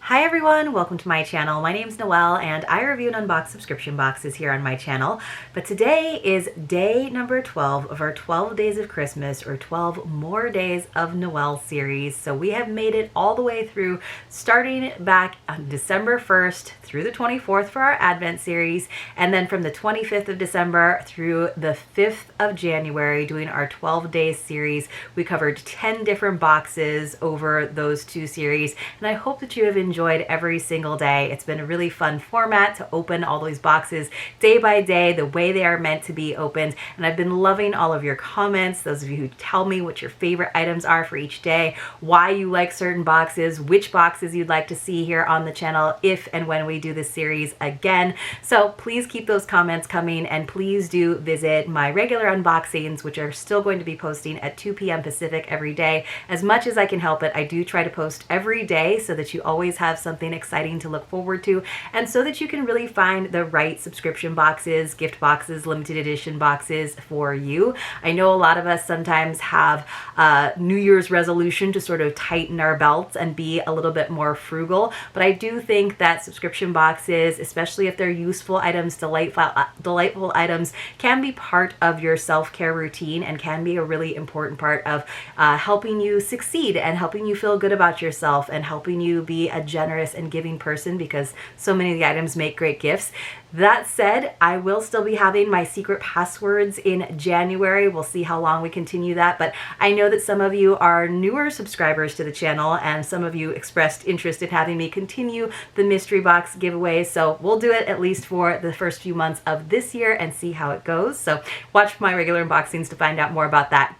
Hi everyone, welcome to my channel. My name's Noelle and I review and unbox subscription boxes here on my channel. But today is day number 12 of our 12 Days of Christmas or 12 More Days of Noel series. So we have made it all the way through, starting back on December 1st through the 24th for our Advent series, and then from the 25th of December through the 5th of January doing our 12 days series. We covered 10 different boxes over those two series, and I hope that you have enjoyed every single day. It's been a really fun format to open all these boxes day by day, the way they are meant to be opened. And I've been loving all of your comments, those of you who tell me what your favorite items are for each day, why you like certain boxes, which boxes you'd like to see here on the channel if and when we do this series again. So please keep those comments coming, and please do visit my regular unboxings, which are still going to be posting at 2 p.m. Pacific every day. As much as I can help it, I do try to post every day so that you always have something exciting to look forward to, and so that you can really find the right subscription boxes, gift boxes, limited edition boxes for you. I know a lot of us sometimes have a New Year's resolution to sort of tighten our belts and be a little bit more frugal, but I do think that subscription boxes, especially if they're useful items, delightful items, can be part of your self-care routine and can be a really important part of helping you succeed and helping you feel good about yourself and helping you be a generous and giving person, because so many of the items make great gifts. That said, I will still be having my secret passwords in January. We'll see how long we continue that, but I know that some of you are newer subscribers to the channel and some of you expressed interest in having me continue the mystery box giveaway, so we'll do it at least for the first few months of this year and see how it goes. So watch my regular unboxings to find out more about that.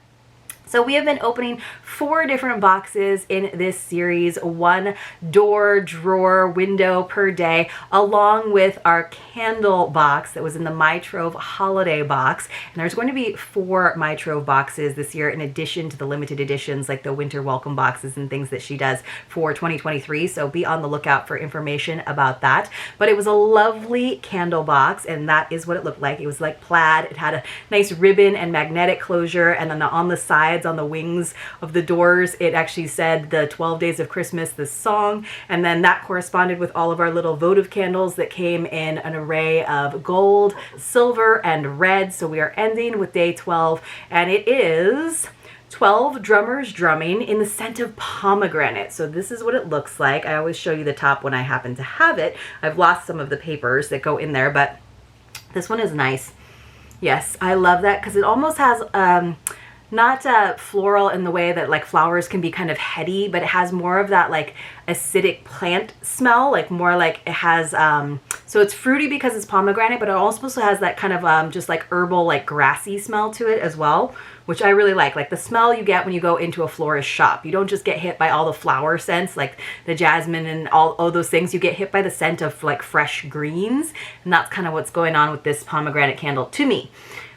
So we have been opening 4 different boxes in this series, 1 door, drawer, window per day, along with our candle box that was in the My Trove holiday box. And there's going to be 4 My Trove boxes this year in addition to the limited editions like the winter welcome boxes and things that she does for 2023. So be on the lookout for information about that. But it was a lovely candle box, and that is what it looked like. It was like plaid. It had a nice ribbon and magnetic closure, and then on the sides, on the wings of the doors, it actually said the 12 Days of Christmas, the song, and then that corresponded with all of our little votive candles that came in an array of gold, silver, and red. So we are ending with day 12, and it is 12 drummers drumming in the scent of pomegranate. So this is what it looks like. I always show you the top when I happen to have it. I've lost some of the papers that go in there, but this one is nice. Yes, I love that because it almost has not floral in the way that like flowers can be kind of heady, but it has more of that like acidic plant smell, like more like it has, so it's fruity because it's pomegranate, but it also has that kind of just like herbal, like grassy smell to it as well, which I really like the smell you get when you go into a florist shop. You don't just get hit by all the flower scents like the jasmine and all those things. You get hit by the scent of like fresh greens, and that's kind of what's going on with this pomegranate candle to me.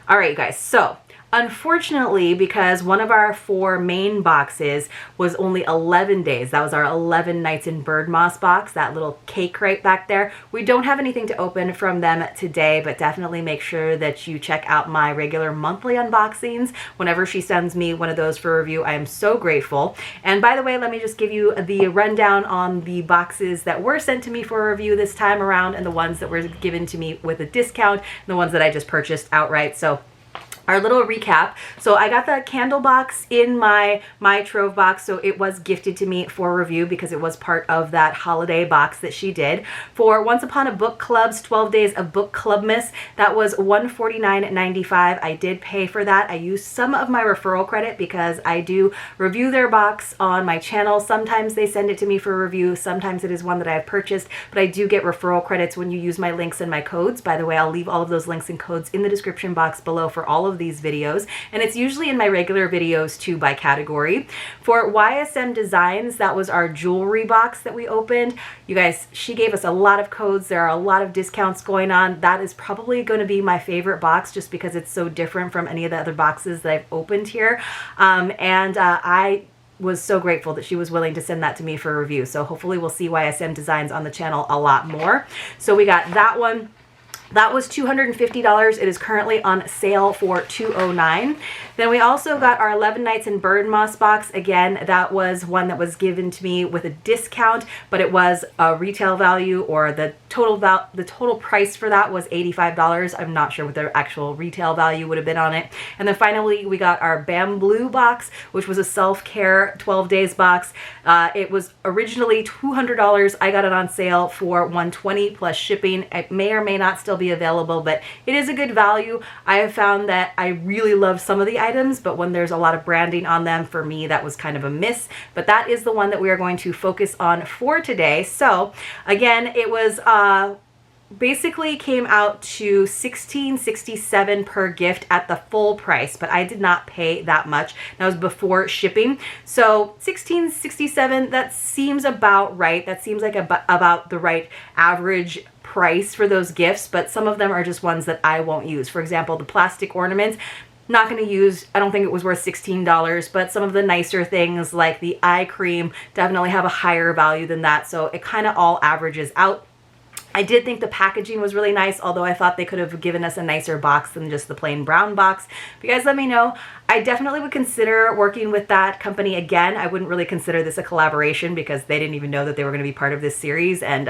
All right, you guys, so unfortunately, because one of our 4 main boxes was only 11 days, that was our 11 nights in BIRDMOSS box, that little cake right back there, we don't have anything to open from them today, but definitely make sure that you check out my regular monthly unboxings. Whenever she sends me one of those for review, I am so grateful. And by the way, let me just give you the rundown on the boxes that were sent to me for review this time around, and the ones that were given to me with a discount, and the ones that I just purchased outright. So our little recap. So I got the candle box in my Trove box, so it was gifted to me for review because it was part of that holiday box that she did. For Once Upon a Book Club's 12 Days of Book Clubmas, that was $149.95. I did pay for that. I used some of my referral credit because I do review their box on my channel. Sometimes they send it to me for review, sometimes it is one that I've purchased, but I do get referral credits when you use my links and my codes. By the way, I'll leave all of those links and codes in the description box below for all of these videos, and it's usually in my regular videos too by category. For YSM Designs, that was our jewelry box that we opened. You guys, she gave us a lot of codes. There are a lot of discounts going on. That is probably going to be my favorite box just because it's so different from any of the other boxes that I've opened here. I was so grateful that she was willing to send that to me for review. So hopefully we'll see YSM Designs on the channel a lot more. So we got that one. That was $250. It is currently on sale for $209. Then we also got our 11 Nights in BIRDMOSS box. Again, that was one that was given to me with a discount, but it was a retail value, or the total price for that was $85. I'm not sure what the actual retail value would have been on it. And then finally, we got our BAMBLU box, which was a self-care 12 days box. It was originally $200. I got it on sale for $120 plus shipping. It may or may not still be available, but it is a good value. I have found that I really love some of the items, but when there's a lot of branding on them, for me, that was kind of a miss. But that is the one that we are going to focus on for today. So again, it was basically came out to $16.67 per gift at the full price, but I did not pay that much. That was before shipping. So $16.67, that seems about right. That seems like about the right average price for those gifts, but some of them are just ones that I won't use. For example, the plastic ornaments, not going to use. I don't think it was worth $16, but some of the nicer things like the eye cream definitely have a higher value than that. So it kind of all averages out. I did think the packaging was really nice, although I thought they could have given us a nicer box than just the plain brown box. But you guys let me know. I definitely would consider working with that company again. I wouldn't really consider this a collaboration because they didn't even know that they were going to be part of this series, and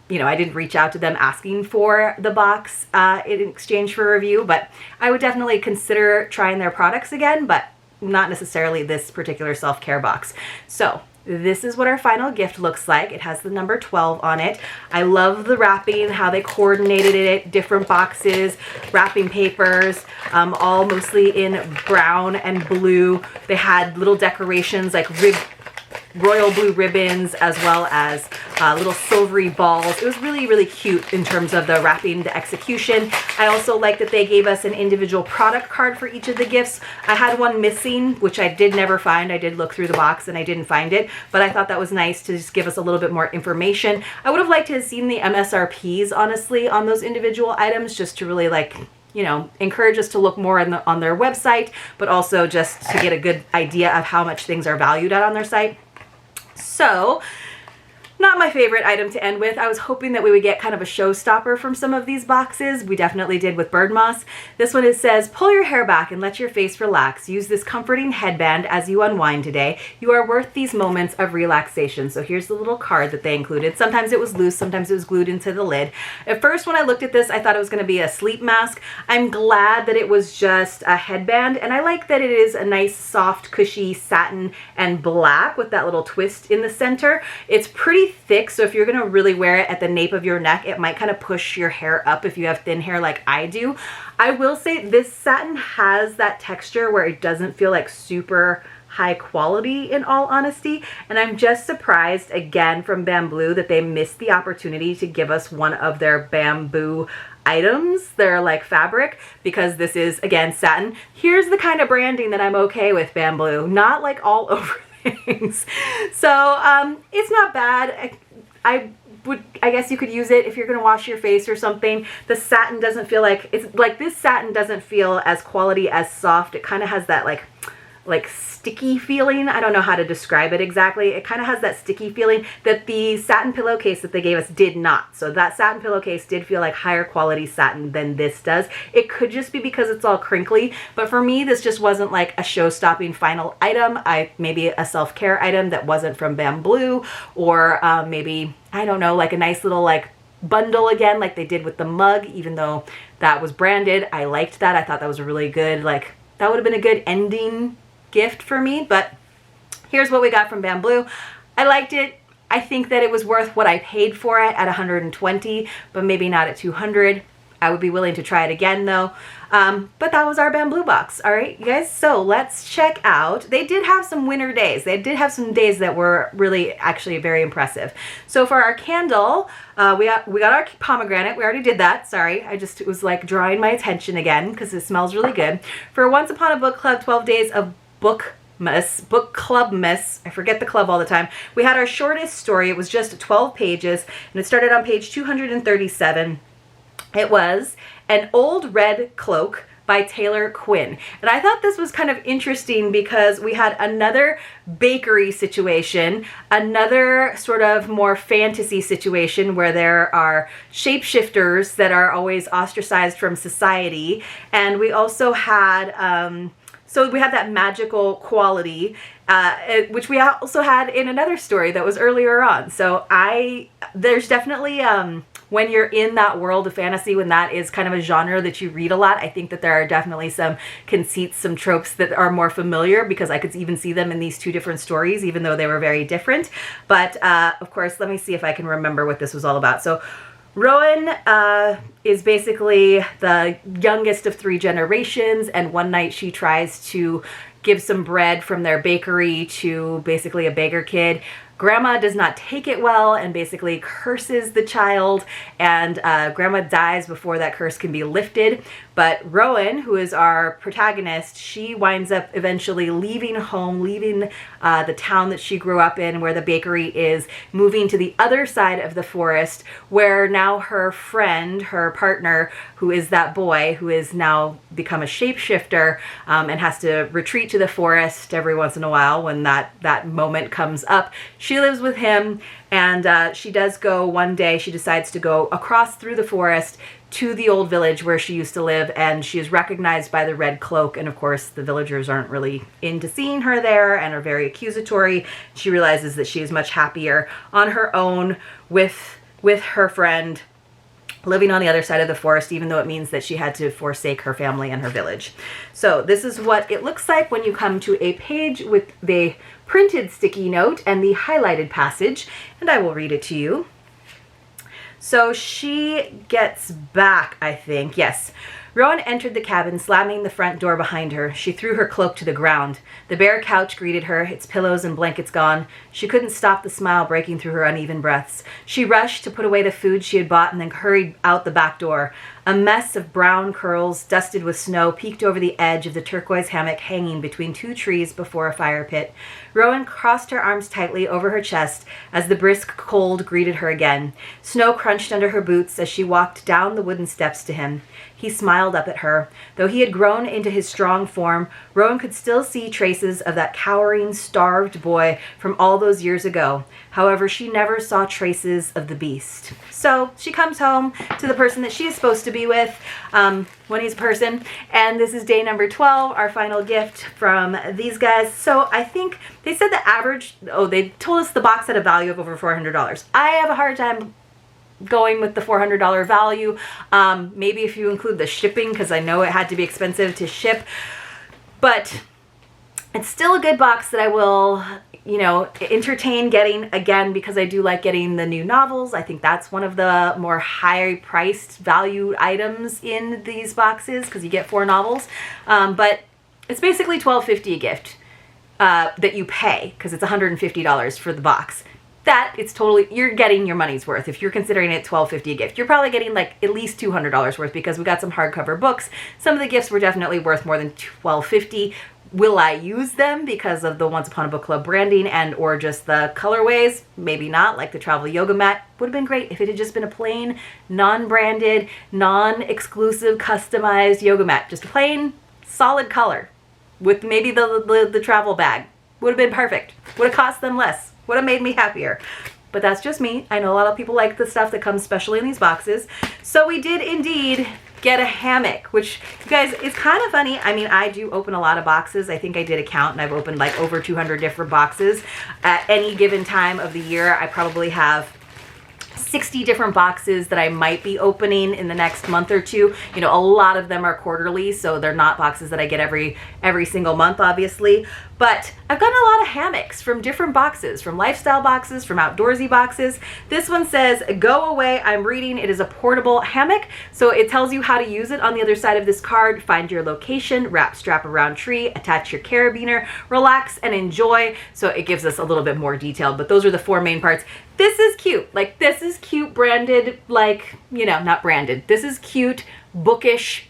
you know, I didn't reach out to them asking for the box in exchange for a review, but I would definitely consider trying their products again, but not necessarily this particular self-care box. So this is what our final gift looks like. It has the number 12 on it. I love the wrapping, how they coordinated it, different boxes, wrapping papers, all mostly in brown and blue. They had little decorations like royal blue ribbons, as well as little silvery balls. It was really, really cute in terms of the wrapping, the execution. I also like that they gave us an individual product card for each of the gifts. I had one missing, which I did never find. I did look through the box and I didn't find it, but I thought that was nice to just give us a little bit more information. I would have liked to have seen the MSRPs, honestly, on those individual items, just to really, like, you know, encourage us to look more on their website, but also just to get a good idea of how much things are valued at on their site. So, not my favorite item to end with. I was hoping that we would get kind of a showstopper from some of these boxes. We definitely did with BIRDMOSS. This one, it says, pull your hair back and let your face relax. Use this comforting headband as you unwind today. You are worth these moments of relaxation. So here's the little card that they included. Sometimes it was loose, sometimes it was glued into the lid. At first, when I looked at this, I thought it was going to be a sleep mask. I'm glad that it was just a headband, and I like that it is a nice, soft, cushy satin and black with that little twist in the center. It's pretty thick, so if you're going to really wear it at the nape of your neck, it might kind of push your hair up if you have thin hair like I do. I will say this satin has that texture where it doesn't feel like super high quality, in all honesty, and I'm just surprised again from BAMBLU that they missed the opportunity to give us one of their bamboo items. They're like fabric, because this is again satin. Here's the kind of branding that I'm okay with, BAMBLU, not like all over things. So it's not bad. I guess you could use it if you're going to wash your face or something. The satin doesn't feel like, it's like, this satin doesn't feel as quality as soft. It kind of has that like sticky feeling. I don't know how to describe it exactly. It kind of has that sticky feeling that the satin pillowcase that they gave us did not. So that satin pillowcase did feel like higher quality satin than this does. It could just be because it's all crinkly, but for me, this just wasn't like a show-stopping final item. Maybe a self-care item that wasn't from BAMBLU, or maybe, I don't know, like a nice little like bundle again, like they did with the mug, even though that was branded. I liked that. I thought that was a really good, like, that would have been a good ending gift for me. But here's what we got from BAMBLU. I liked it. I think that it was worth what I paid for it at $120, but maybe not at $200. I would be willing to try it again though. But that was our BAMBLU box. All right, you guys, so let's check out. They did have some winter days. They did have some days that were really actually very impressive. So for our candle, we got our pomegranate. We already did that. Sorry, it was like drawing my attention again because it smells really good. For Once Upon a Book Club 12 Days of Book Club Miss. I forget the club all the time. We had our shortest story. It was just 12 pages, and it started on page 237. It was An Old Red Cloak by Taylor Quinn. And I thought this was kind of interesting because we had another bakery situation, another sort of more fantasy situation where there are shapeshifters that are always ostracized from society. And we also had, so we had that magical quality, which we also had in another story that was earlier on. So there's definitely, when you're in that world of fantasy, when that is kind of a genre that you read a lot, I think that there are definitely some conceits, some tropes that are more familiar, because I could even see them in these two different stories, even though they were very different. But of course, let me see if I can remember what this was all about. So Rowan is basically the youngest of 3 generations, and one night she tries to give some bread from their bakery to basically a beggar kid. Grandma does not take it well and basically curses the child, and Grandma dies before that curse can be lifted. But Rowan, who is our protagonist, she winds up eventually leaving home, leaving the town that she grew up in, where the bakery is, moving to the other side of the forest, where now her friend, her partner, who is that boy who is now become a shapeshifter, and has to retreat to the forest every once in a while when that moment comes up. She lives with him, and she does go one day, she decides to go across through the forest to the old village where she used to live, and she is recognized by the red cloak, and of course the villagers aren't really into seeing her there and are very accusatory. She realizes that she is much happier on her own with her friend, living on the other side of the forest, even though it means that she had to forsake her family and her village. So this is what it looks like when you come to a page with the printed sticky note and the highlighted passage, and I will read it to you. So she gets back, I think. Yes. Rowan entered the cabin, slamming the front door behind her. She threw her cloak to the ground. The bare couch greeted her, its pillows and blankets gone. She couldn't stop the smile breaking through her uneven breaths. She rushed to put away the food she had bought and then hurried out the back door. A mess of brown curls, dusted with snow, peeked over the edge of the turquoise hammock hanging between 2 trees before a fire pit. Rowan crossed her arms tightly over her chest as the brisk cold greeted her again. Snow crunched under her boots as she walked down the wooden steps to him. He smiled up at her. Though he had grown into his strong form, Rowan could still see traces of that cowering, starved boy from all those years ago. However, she never saw traces of the beast. So she comes home to the person that she is supposed to be with, when he's a person. And this is day number 12, our final gift from these guys. So I think they said the average, they told us the box had a value of over $400. I have a hard time going with the $400 value. Maybe if you include the shipping, because I know it had to be expensive to ship. But it's still a good box that I will, entertain getting again, because I do like getting the new novels. I think that's one of the more high-priced value items in these boxes, because you get 4 novels. But it's basically $12.50 a gift that you pay, because it's $150 for the box. That it's totally, you're getting your money's worth. If you're considering it $12.50 a gift, you're probably getting like at least $200 worth, because we got some hardcover books. Some of the gifts were definitely worth more than $12.50. Will I use them because of the Once Upon a Book Club branding and or just the colorways? Maybe not. Like the travel yoga mat would have been great if it had just been a plain, non-branded, non-exclusive, customized yoga mat. Just a plain, solid color with maybe the travel bag. Would have been perfect. Would have cost them less. Would have made me happier. But that's just me. I know a lot of people like the stuff that comes specially in these boxes. So we did indeed get a hammock, which, you guys, it's kind of funny. I mean, I do open a lot of boxes. I think I did a count, and I've opened like over 200 different boxes. At any given time of the year, I probably have 60 different boxes that I might be opening in the next month or two. A lot of them are quarterly, so they're not boxes that I get every single month, obviously. But I've gotten a lot of hammocks from different boxes, from lifestyle boxes, from outdoorsy boxes. This one says, "Go away, I'm reading." It is a portable hammock, so it tells you how to use it on the other side of this card. Find your location, wrap strap around tree, attach your carabiner, relax and enjoy. So it gives us a little bit more detail, but those are the 4 main parts. This is cute. Like, this is cute branded, like, not branded. This is cute, bookish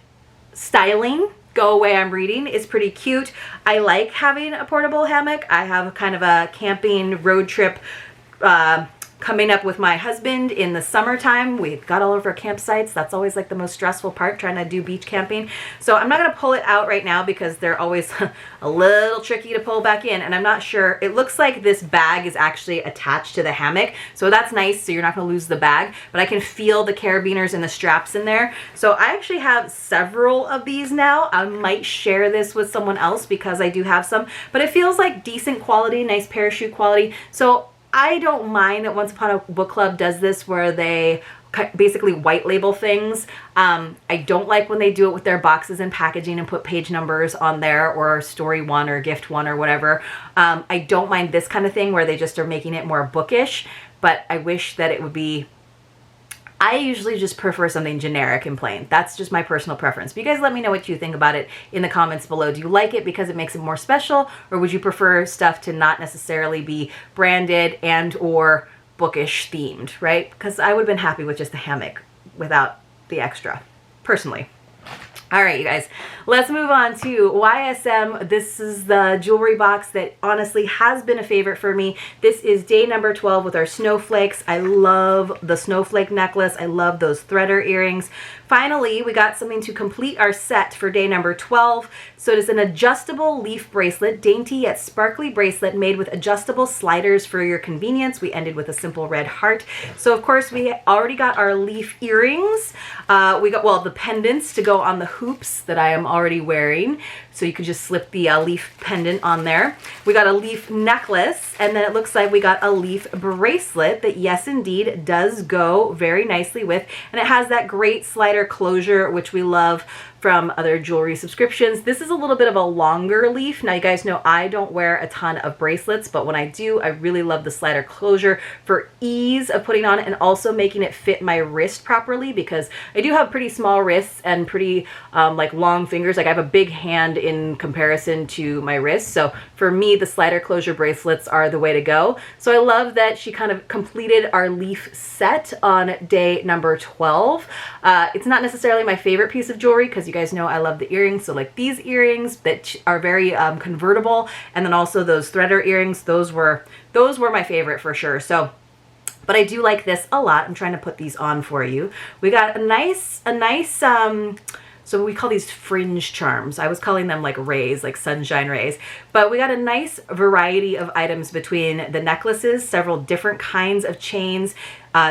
styling. Go away, I'm reading is pretty cute. I like having a portable hammock. I have kind of a camping road trip coming up with my husband in the summertime. We've got all of our campsites. That's always like the most stressful part, trying to do beach camping. So I'm not going to pull it out right now because they're always a little tricky to pull back in, and I'm not sure. It looks like this bag is actually attached to the hammock, so that's nice, so you're not going to lose the bag, but I can feel the carabiners and the straps in there. So I actually have several of these now. I might share this with someone else because I do have some, but it feels like decent quality, nice parachute quality. So I don't mind that Once Upon a Book Club does this where they basically white label things. I don't like when they do it with their boxes and packaging and put page numbers on there, or story one or gift one or whatever. I don't mind this kind of thing where they just are making it more bookish, but I wish that it would be, I usually just prefer something generic and plain. That's just my personal preference. But you guys let me know what you think about it in the comments below. Do you like it because it makes it more special, or would you prefer stuff to not necessarily be branded and or bookish themed, right? Because I would have been happy with just the hammock without the extra, personally. All right, you guys, let's move on to YSM. This is the jewelry box that honestly has been a favorite for me. This is day number 12 with our snowflakes. I love the snowflake necklace. I love those threader earrings. Finally, we got something to complete our set for day number 12. So it is an adjustable leaf bracelet, dainty yet sparkly bracelet made with adjustable sliders for your convenience. We ended with a simple red heart. So of course we already got our leaf earrings. We got, well, the pendants to go on the hoops that I am already wearing. So you could just slip the leaf pendant on there. We got a leaf necklace, and then it looks like we got a leaf bracelet that, yes, indeed, does go very nicely with. And it has that great slider closure, which we love from other jewelry subscriptions. This is a little bit of a longer leaf. Now, you guys know I don't wear a ton of bracelets, but when I do, I really love the slider closure for ease of putting on and also making it fit my wrist properly, because I do have pretty small wrists and pretty like long fingers. Like I have a big hand in comparison to my wrist. So for me, the slider closure bracelets are the way to go. So I love that she kind of completed our leaf set on day number 12. It's not necessarily my favorite piece of jewelry because you guys know I love the earrings. So like these earrings that are very convertible, and then also those threader earrings, those were my favorite for sure. So, but I do like this a lot. I'm trying to put these on for you. We got a nice so we call these fringe charms. I was calling them like rays, like sunshine rays. But we got a nice variety of items between the necklaces, several different kinds of chains,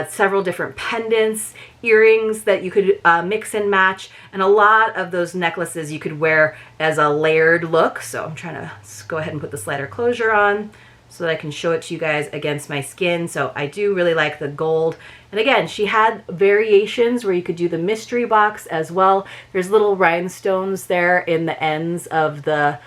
several different pendants, earrings that you could mix and match, and a lot of those necklaces you could wear as a layered look. So I'm trying to go ahead and put the slider closure on so that I can show it to you guys against my skin. So I do really like the gold. And again, she had variations where you could do the mystery box as well. There's little rhinestones there in the ends of the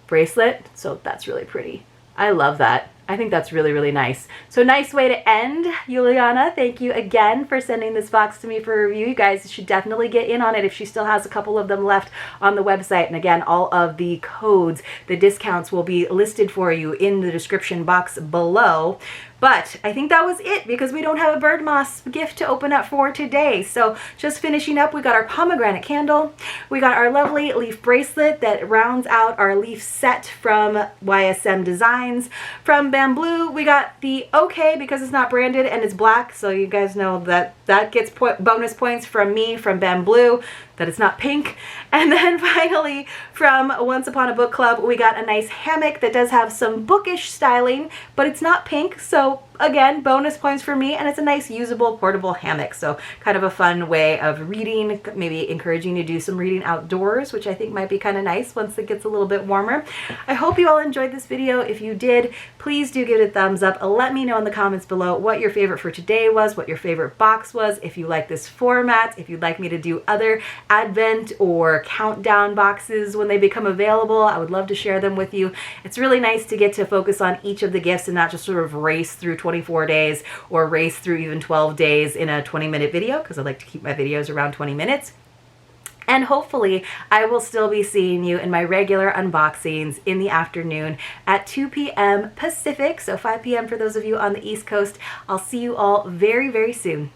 bracelet. So that's really pretty. I love that. I think that's really, really nice. So nice way to end. Juliana, thank you again for sending this box to me for review. You guys should definitely get in on it if she still has a couple of them left on the website. And again, all of the codes, the discounts will be listed for you in the description box below. But I think that was it because we don't have a BIRDMOSS gift to open up for today. So just finishing up, we got our pomegranate candle. We got our lovely leaf bracelet that rounds out our leaf set from YSM Designs. From BAMBLU, we got the OK because it's not branded and it's black. So you guys know that that gets bonus points from me from BAMBLU, that it's not pink. And then finally, from Once Upon a Book Club, we got a nice hammock that does have some bookish styling, but it's not pink. So again, bonus points for me, and it's a nice usable portable hammock. So kind of a fun way of reading, maybe encouraging you to do some reading outdoors, which I think might be kind of nice once it gets a little bit warmer. I hope you all enjoyed this video. If you did, please do give it a thumbs up. Let me know in the comments below what your favorite for today was, what your favorite box was, if you like this format, if you'd like me to do other advent or countdown boxes when they become available. I would love to share them with you. It's really nice to get to focus on each of the gifts and not just sort of race through 24 days or race through even 12 days in a 20-minute video, because I like to keep my videos around 20 minutes. And hopefully I will still be seeing you in my regular unboxings in the afternoon at 2 p.m. Pacific, so 5 p.m. for those of you on the East Coast. I'll see you all very, very soon.